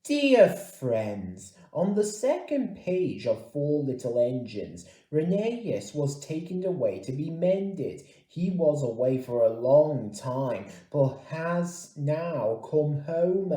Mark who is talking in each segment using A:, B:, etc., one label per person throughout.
A: Dear friends, on the second page of Four Little Engines, Rheneas was taken away to be mended. He was away for a long time, but has now come home.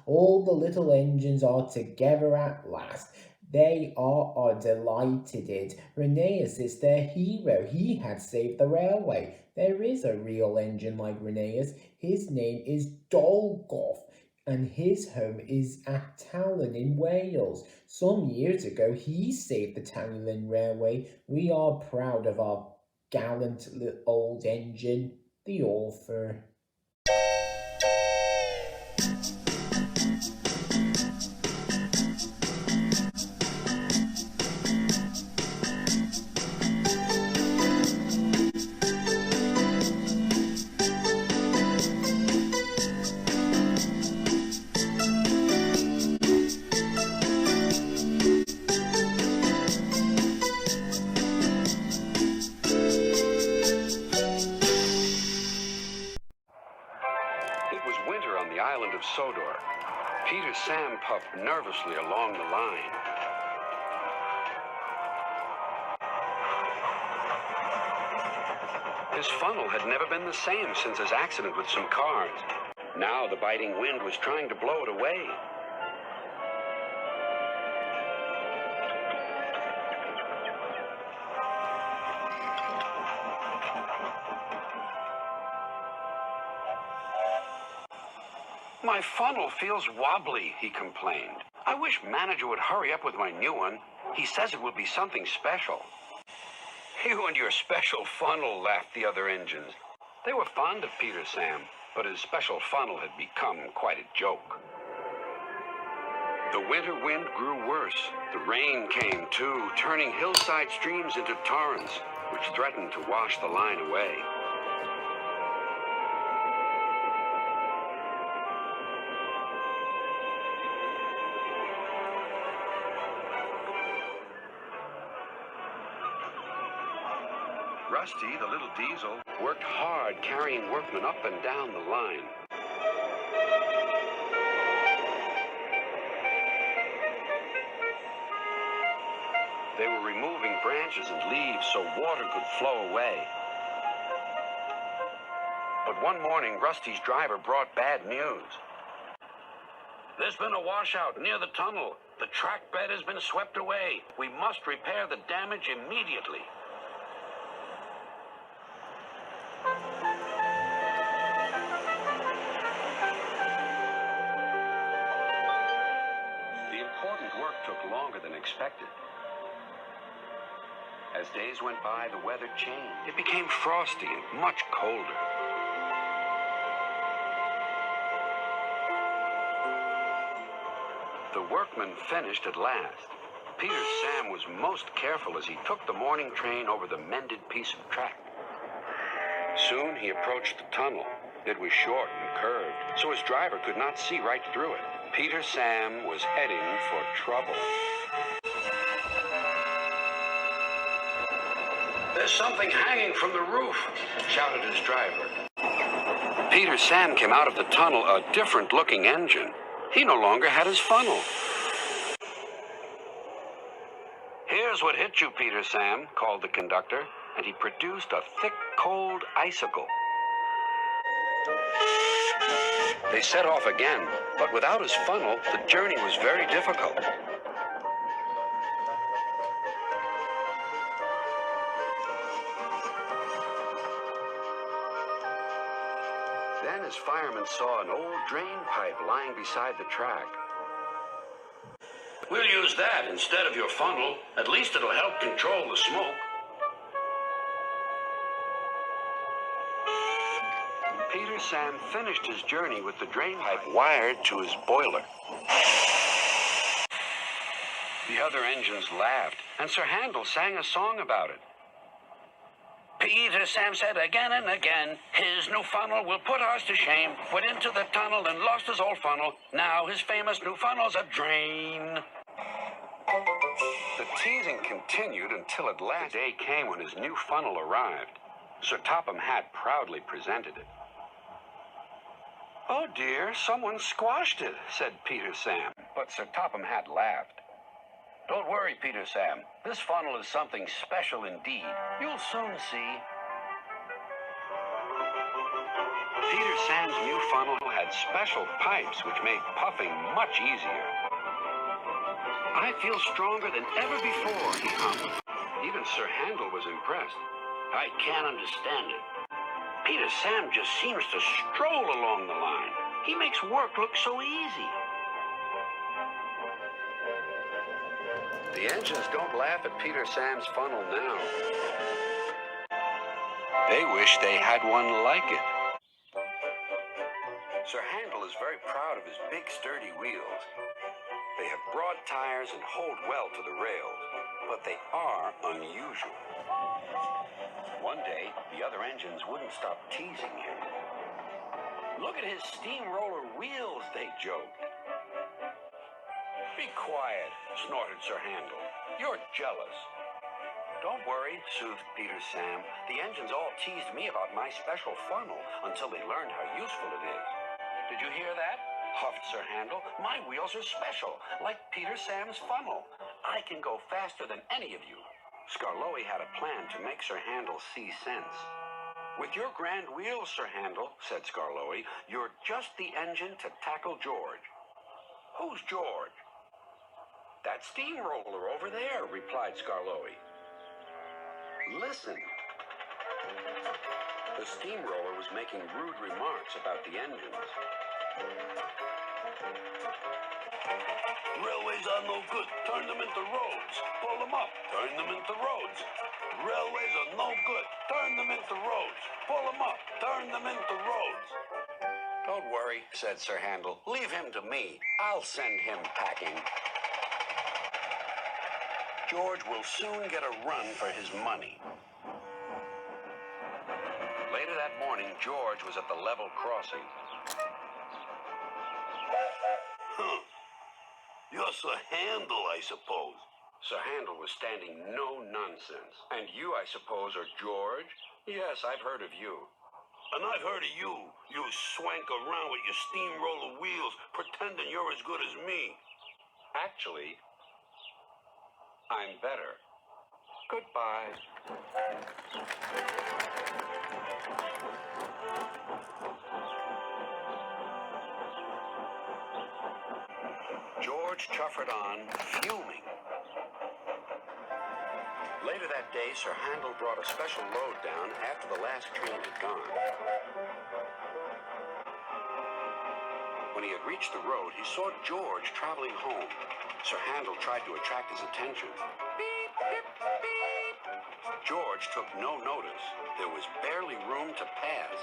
A: All the little engines are together at last. They are delighted. Rheneas is their hero. He had saved the railway. There is a real engine like Rheneas. His name is Dolgoth, and his home is at Talon in Wales. Some years ago, he saved the Talon Railway. We are proud of our gallant old engine. The author.
B: It was winter on the island of Sodor. Peter Sam puffed nervously along the line. His funnel had never been the same since his accident with some cars. Now the biting wind was trying to blow it away. My funnel feels wobbly, he complained. I wish manager would hurry up with my new one. He says it will be something special. You and your special funnel, laughed the other engines. They were fond of Peter Sam, but his special funnel had become quite a joke. The winter wind grew worse. The rain came too, turning hillside streams into torrents, which threatened to wash the line away. Rusty, the little diesel, worked hard carrying workmen up and down the line. They were removing branches and leaves so water could flow away. But one morning, Rusty's driver brought bad news. There's been a washout near the tunnel. The track bed has been swept away. We must repair the damage immediately. The important work took longer than expected. As days went by, the weather changed. It became frosty and much colder. The workmen finished at last. Peter Sam was most careful as he took the morning train over the mended piece of track. Soon he approached the tunnel. It was short and curved, so his driver could not see right through it. Peter Sam was heading for trouble. There's something hanging from the roof, shouted his driver. Peter Sam came out of the tunnel a different-looking engine. He no longer had his funnel. Here's what hit you, Peter Sam, called the conductor, and he produced a thick, cold icicle. They set off again, but without his funnel, the journey was very difficult. Then his fireman saw an old drain pipe lying beside the track. We'll use that instead of your funnel. At least it'll help control the smoke. Peter Sam finished his journey with the drain pipe wired to his boiler. The other engines laughed, and Sir Handel sang a song about it. Peter Sam said again and again, his new funnel will put ours to shame. Went into the tunnel and lost his old funnel. Now his famous new funnel's a drain. The teasing continued until at last the day came when his new funnel arrived. Sir Topham Hatt proudly presented it. Oh dear, someone squashed it, said Peter Sam. But Sir Topham Hatt laughed. Don't worry, Peter Sam. This funnel is something special indeed. You'll soon see. Peter Sam's new funnel had special pipes which made puffing much easier. I feel stronger than ever before, he hummed. Even Sir Handel was impressed. I can't understand it. Peter Sam just seems to stroll along the line. He makes work look so easy. The engines don't laugh at Peter Sam's funnel now. They wish they had one like it. Sir Handel is very proud of his big, sturdy wheels. They have broad tires and hold well to the rails, but they are unusual. One day, the other engines wouldn't stop teasing him. Look at his steamroller wheels, they joked. Be quiet, snorted Sir Handel. You're jealous. Don't worry, soothed Peter Sam. The engines all teased me about my special funnel until they learned how useful it is. Did you hear that? Huffed Sir Handel. My wheels are special, like Peter Sam's funnel. I can go faster than any of you. Skarloey had a plan to make Sir Handel see sense. With your grand wheels, Sir Handel, said Skarloey, you're just the engine to tackle George. Who's George? That steamroller over there, replied Skarloey. Listen. The steamroller was making rude remarks about the engines. Railways are no good. Turn them into roads. Pull them up. Turn them into roads. Railways are no good. Turn them into roads. Pull them up. Turn them into roads. Don't worry, said Sir Handel. Leave him to me. I'll send him packing. George will soon get a run for his money. Later that morning, George was at the level crossing. Huh. You're Sir Handel, I suppose. Sir Handel was standing no nonsense. And you, I suppose, are George? Yes, I've heard of you. And I've heard of you. You swank around with your steamroller wheels, pretending you're as good as me. Actually, I'm better. Goodbye. George chuffered on, fuming. Later that day, Sir Handel brought a special load down after the last train had gone. When he had reached the road, he saw George traveling home. Sir Handel tried to attract his attention. Beep, beep, beep. George took no notice. There was barely room to pass.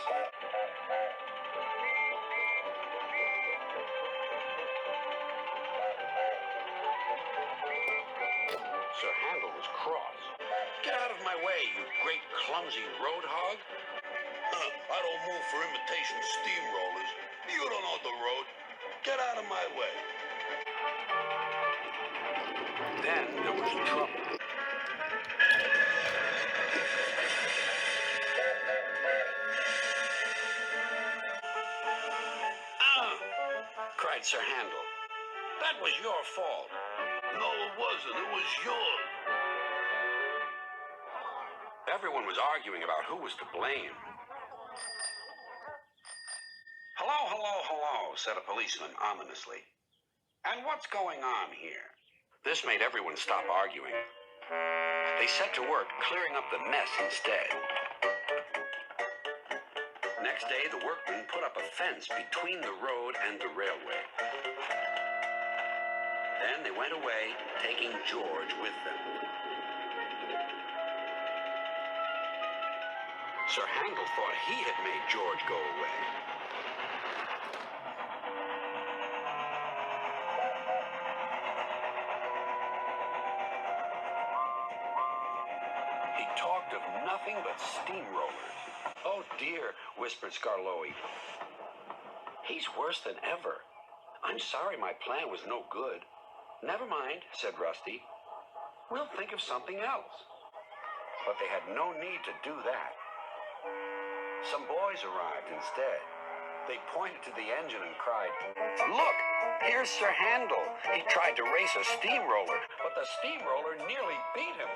B: Sir Handel was cross. Get out of my way, you great clumsy road hog. I don't move for imitation steamrollers. You don't know the road. Get out of my way. Then there was trouble. Cried Sir Handel. That was your fault. No, it wasn't. It was yours. Everyone was arguing about who was to blame. Hello, hello, hello, said a policeman ominously. And what's going on here? This made everyone stop arguing. They set to work clearing up the mess instead. Next day, the workmen put up a fence between the road and the railway. Then they went away, taking George with them. Sir Handel thought he had made George go away. He talked of nothing but steamrollers. Oh dear, whispered Skarloey. He's worse than ever. I'm sorry my plan was no good. Never mind, said Rusty. We'll think of something else. But they had no need to do that. Some boys arrived instead. They pointed to the engine and cried, "Look, here's Sir Handel. He tried to race a steamroller, but the steamroller nearly beat him."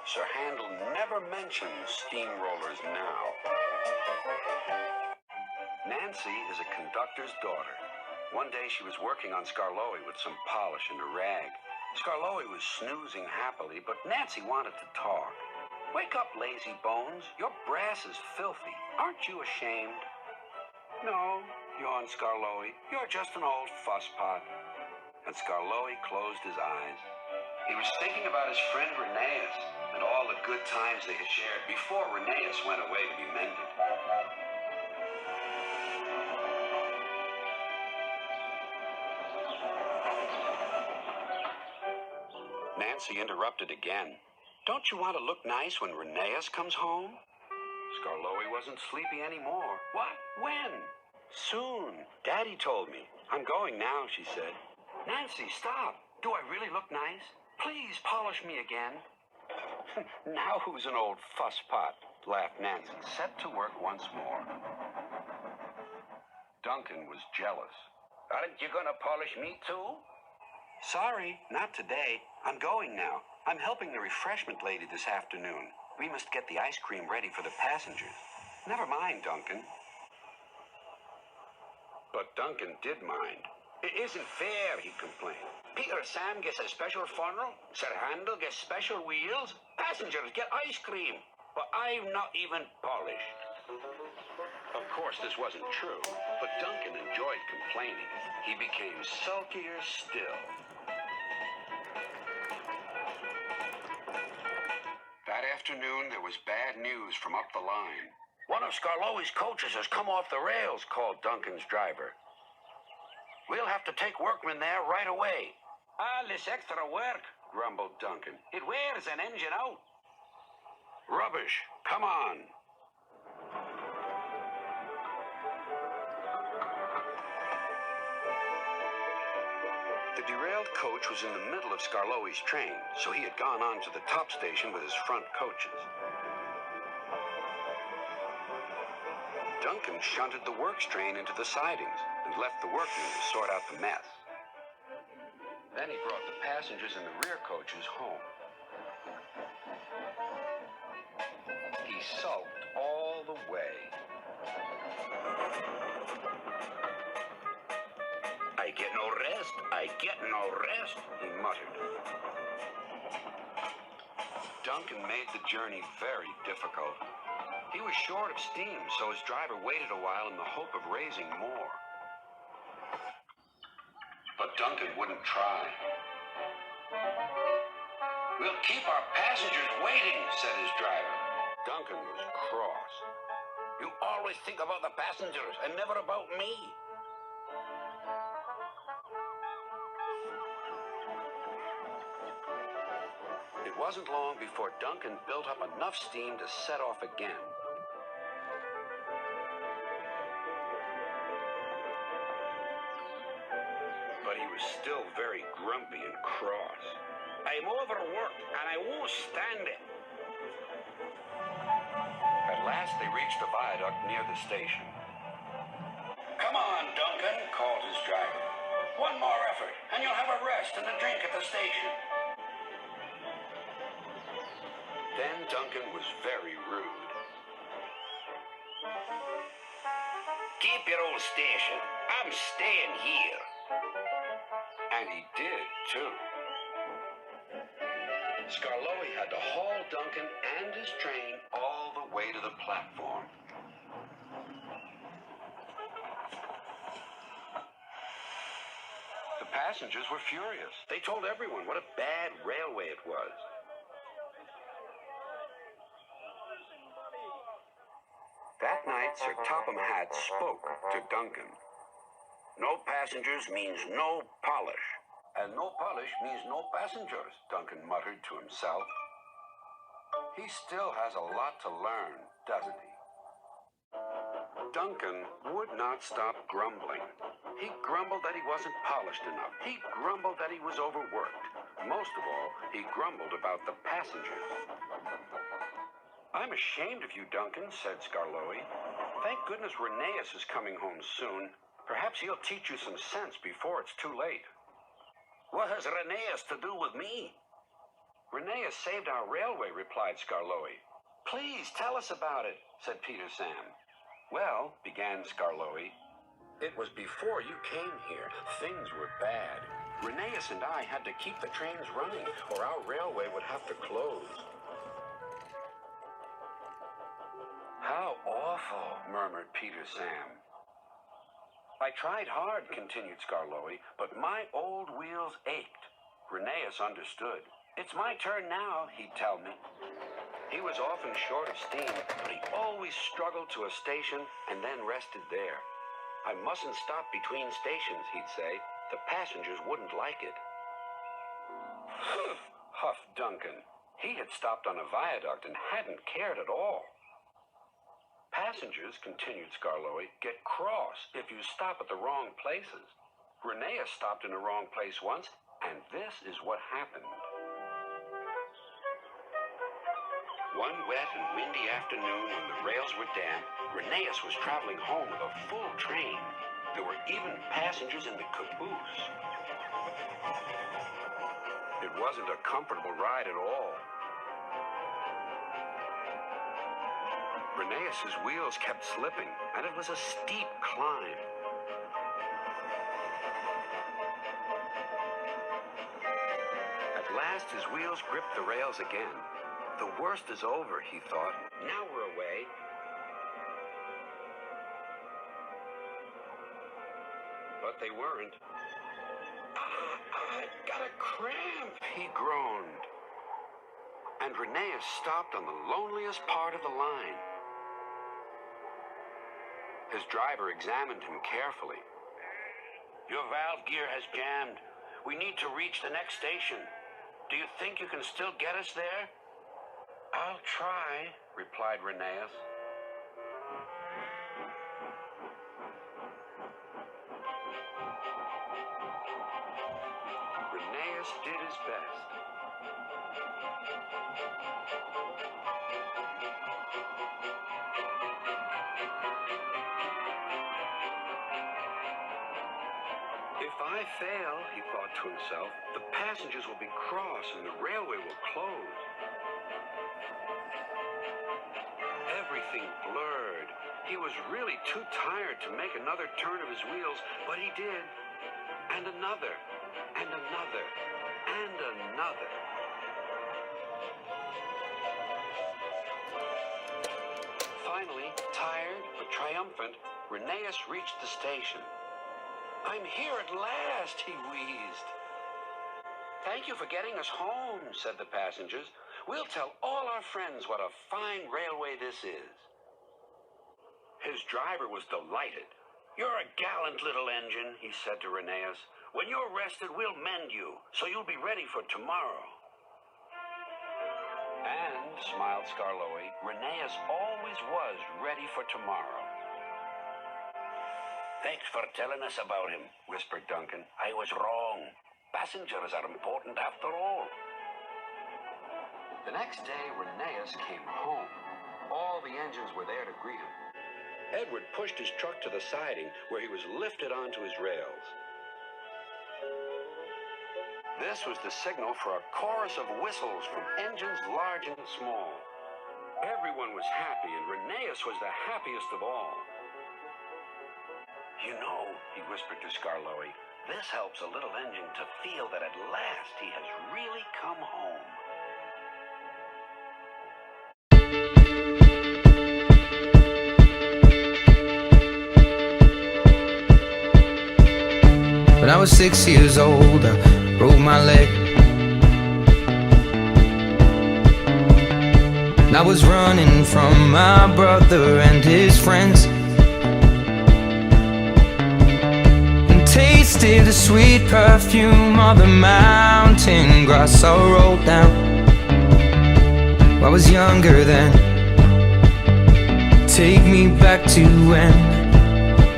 B: Sir Handel never mentions steamrollers now. Nancy is a conductor's daughter. One day she was working on Skarloey with some polish and a rag. Skarloey was snoozing happily, but Nancy wanted to talk. "Wake up, lazy bones. Your brass is filthy. Aren't you ashamed?" "No," yawned Skarloey. "You're just an old fusspot." And Skarloey closed his eyes. He was thinking about his friend Rheneas and all the good times they had shared before Rheneas went away to be mended. Nancy interrupted again. "Don't you want to look nice when Rheneas comes home?" Skarloey wasn't sleepy anymore. "What? When?" "Soon. Daddy told me. I'm going now," she said. "Nancy, stop. Do I really look nice? Please polish me again." "Now who's an old fusspot?" laughed Nancy, set to work once more. Duncan was jealous. "Aren't you going to polish me too?" "Sorry, not today. I'm going now. I'm helping the refreshment lady this afternoon. We must get the ice cream ready for the passengers." "Never mind, Duncan." But Duncan did mind. "It isn't fair," he complained. "Peter Sam gets a special funnel, Sir Handel gets special wheels, passengers get ice cream, but I'm not even polished." Of course, this wasn't true, but Duncan enjoyed complaining. He became sulkier still. That afternoon, there was bad news from up the line. "One of Skarloey's coaches has come off the rails," called Duncan's driver. "We'll have to take workmen there right away." "All this extra work," grumbled Duncan. "It wears an engine out." "Rubbish. Come on." The derailed coach was in the middle of Skarloey's train, so he had gone on to the top station with his front coaches. Duncan shunted the works train into the sidings and left the workmen to sort out the mess. Then he brought the passengers in the rear coaches home. He sulked all the way. "I get no rest, I get no rest," he muttered. Duncan made the journey very difficult. He was short of steam, so his driver waited a while in the hope of raising more. But Duncan wouldn't try. "We'll keep our passengers waiting," said his driver. Duncan was cross. "You always think about the passengers and never about me." It wasn't long before Duncan built up enough steam to set off again. But he was still very grumpy and cross. "I'm overworked and I won't stand it." At last they reached the viaduct near the station. "Come on, Duncan," called his driver. "One more effort and you'll have a rest and a drink at the station." Then Duncan was very rude. "Keep your old station. I'm staying here." And he did, too. Skarloey had to haul Duncan and his train all the way to the platform. The passengers were furious. They told everyone what a bad railway it was. That night, Sir Topham Hatt spoke to Duncan. "No passengers means no polish. And no polish means no passengers," Duncan muttered to himself. He still has a lot to learn, doesn't he? Duncan would not stop grumbling. He grumbled that he wasn't polished enough. He grumbled that he was overworked. Most of all, he grumbled about the passengers. "I'm ashamed of you, Duncan," said Skarloey. Thank goodness Reneus is coming home soon. Perhaps he'll teach you some sense before it's too late. What has Reneus to do with me? Reneus saved our railway, replied Skarloey. Please tell us about it, said Peter Sam. Well, began Skarloey, it was before you came here. Things were bad. Reneus and I had to keep the trains running, or our railway would have to close. How awful, murmured Peter Sam. I tried hard, continued Skarloey, but my old wheels ached. Reneus understood. It's my turn now, he'd tell me. He was often short of steam, but he always struggled to a station and then rested there. I mustn't stop between stations, he'd say. The passengers wouldn't like it. Huffed Duncan. He had stopped on a viaduct and hadn't cared at all. Passengers, continued Skarloey, get cross if you stop at the wrong places. Reneus stopped in the wrong place once, and this is what happened. One wet and windy afternoon when the rails were damp, Reneus was traveling home with a full train. There were even passengers in the caboose. It wasn't a comfortable ride at all. Reneus's wheels kept slipping, and it was a steep climb. At last, his wheels gripped the rails again. The worst is over, he thought. Now we're away. But they weren't. I got a cramp, he groaned. And Reneus stopped on the loneliest part of the line. His driver examined him carefully. Your valve gear has jammed. We need to reach the next station. Do you think you can still get us there? I'll try, replied Reneus. Reneus did his best. If I fail, he thought to himself, the passengers will be cross and the railway will close. Everything blurred. He was really too tired to make another turn of his wheels, but he did. And another, and another, and another. Finally, tired but triumphant, Reneus reached the station. I'm here at last, he wheezed. Thank you for getting us home, said the passengers. We'll tell all our friends what a fine railway this is. His driver was delighted. You're a gallant little engine, he said to Reneus. When you're rested, we'll mend you, so you'll be ready for tomorrow. And, smiled Skarloey, Reneus always was ready for tomorrow. Thanks for telling us about him, whispered Duncan. I was wrong. Passengers are important after all. The next day, Reneus came home. All the engines were there to greet him. Edward pushed his truck to the siding, where he was lifted onto his rails. This was the signal for a chorus of whistles from engines large and small. Everyone was happy, and Reneus was the happiest of all. You know, he whispered to Skarloey, this helps a little engine to feel that at last he has really come home.
C: When I was 6 years old, I broke my leg. And I was running from my brother and his friends, and tasted the sweet perfume of the mountain grass I rolled down. I was younger then. Take me back to when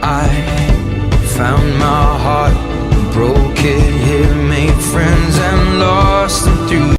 C: I found my heart, broke it here, made friends and lost them through